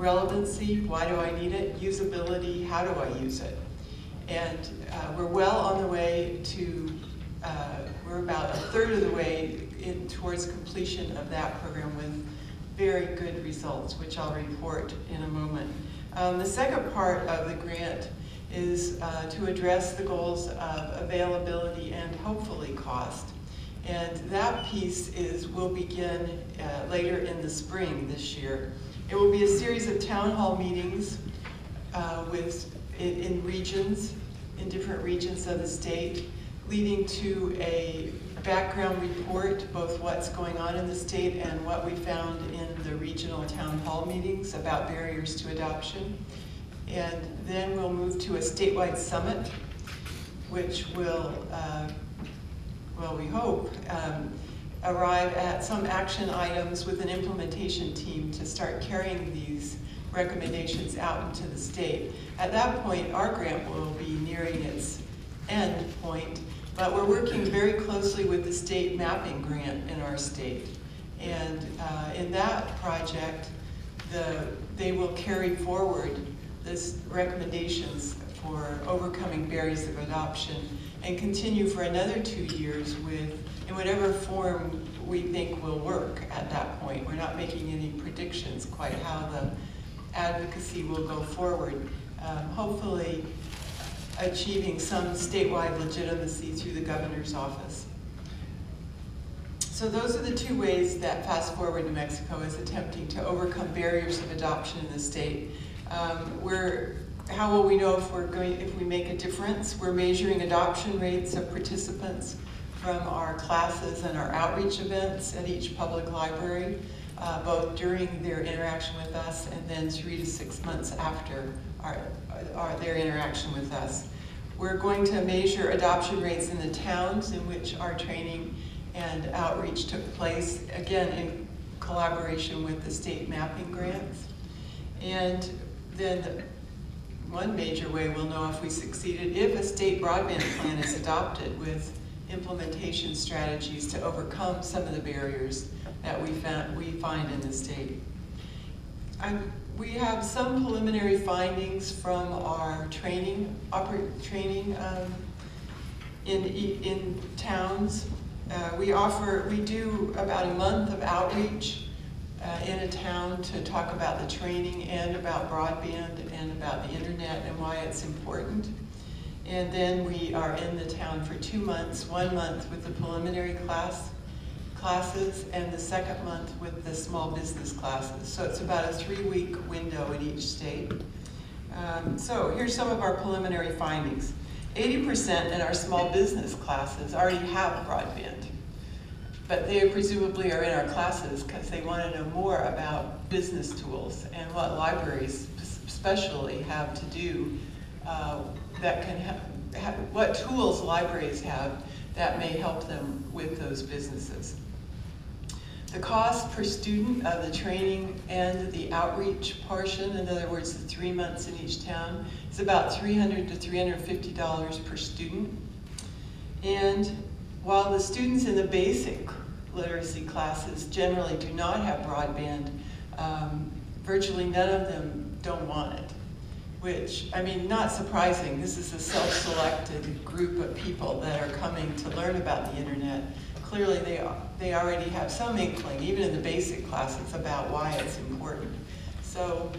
relevancy, why do I need it? Usability, how do I use it? And we're well on the way to, we're about a third of the way towards completion of that program with very good results, which I'll report in a moment. The second part of the grant is to address the goals of availability and hopefully cost. And that piece will begin later in the spring this year. It will be a series of town hall meetings in regions, in different regions of the state, leading to a background report, both what's going on in the state and what we found in the regional town hall meetings about barriers to adoption. And then we'll move to a statewide summit, which will, well, we hope, arrive at some action items with an implementation team to start carrying these recommendations out into the state. At that point, our grant will be nearing its end point, but we're working very closely with the state mapping grant in our state. And in that project, they will carry forward these recommendations for overcoming barriers of adoption and continue for another 2 years in whatever form we think will work at that point. We're not making any predictions quite how the advocacy will go forward. Hopefully achieving some statewide legitimacy through the governor's office. So those are the two ways that Fast Forward New Mexico is attempting to overcome barriers of adoption in the state. How will we know if we make a difference? We're measuring adoption rates of participants from our classes and our outreach events at each public library, both during their interaction with us and then 3 to 6 months after their interaction with us. We're going to measure adoption rates in the towns in which our training and outreach took place, again in collaboration with the state mapping grants. And then one major way we'll know if we succeeded, if a state broadband plan is adopted with implementation strategies to overcome some of the barriers that we find in the state. We have some preliminary findings from our training in towns. We do about a month of outreach in a town to talk about the training and about broadband and about the internet and why it's important. And then we are in the town for 2 months, 1 month with the preliminary classes and the second month with the small business classes. So it's about a 3-week window in each state. So here's some of our preliminary findings. 80% in our small business classes already have broadband, but they presumably are in our classes because they want to know more about business tools and what libraries especially have to do that can what tools libraries have that may help them with those businesses. The cost per student of the training and the outreach portion, in other words, the 3 months in each town, is about $300 to $350 per student. And while the students in the basic literacy classes generally do not have broadband, virtually none of them don't want it. Which, I mean, not surprising. This is a self-selected group of people that are coming to learn about the internet. Clearly, they already have some inkling, even in the basic classes, about why it's important. So,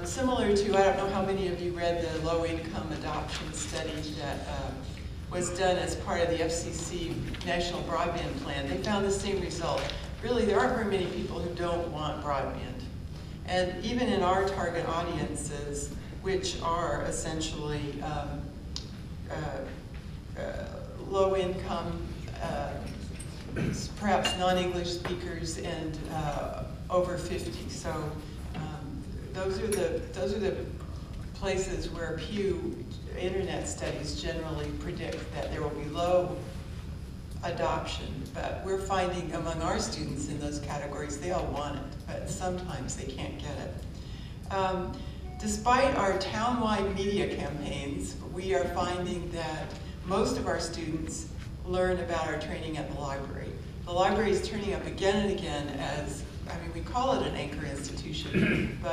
similar to, I don't know how many of you read the low-income adoption study that was done as part of the FCC National Broadband Plan. They found the same result. Really, there aren't very many people who don't want broadband. And even in our target audiences, which are essentially low-income, perhaps non-English speakers, and over 50. So those are the places where Pew Internet Studies generally predict that there will be low adoption. But we're finding among our students in those categories, they all want it, but sometimes they can't get it. Despite our town-wide media campaigns, we are finding that most of our students learn about our training at the library. The library is turning up again and again as, I mean, we call it an anchor institution, but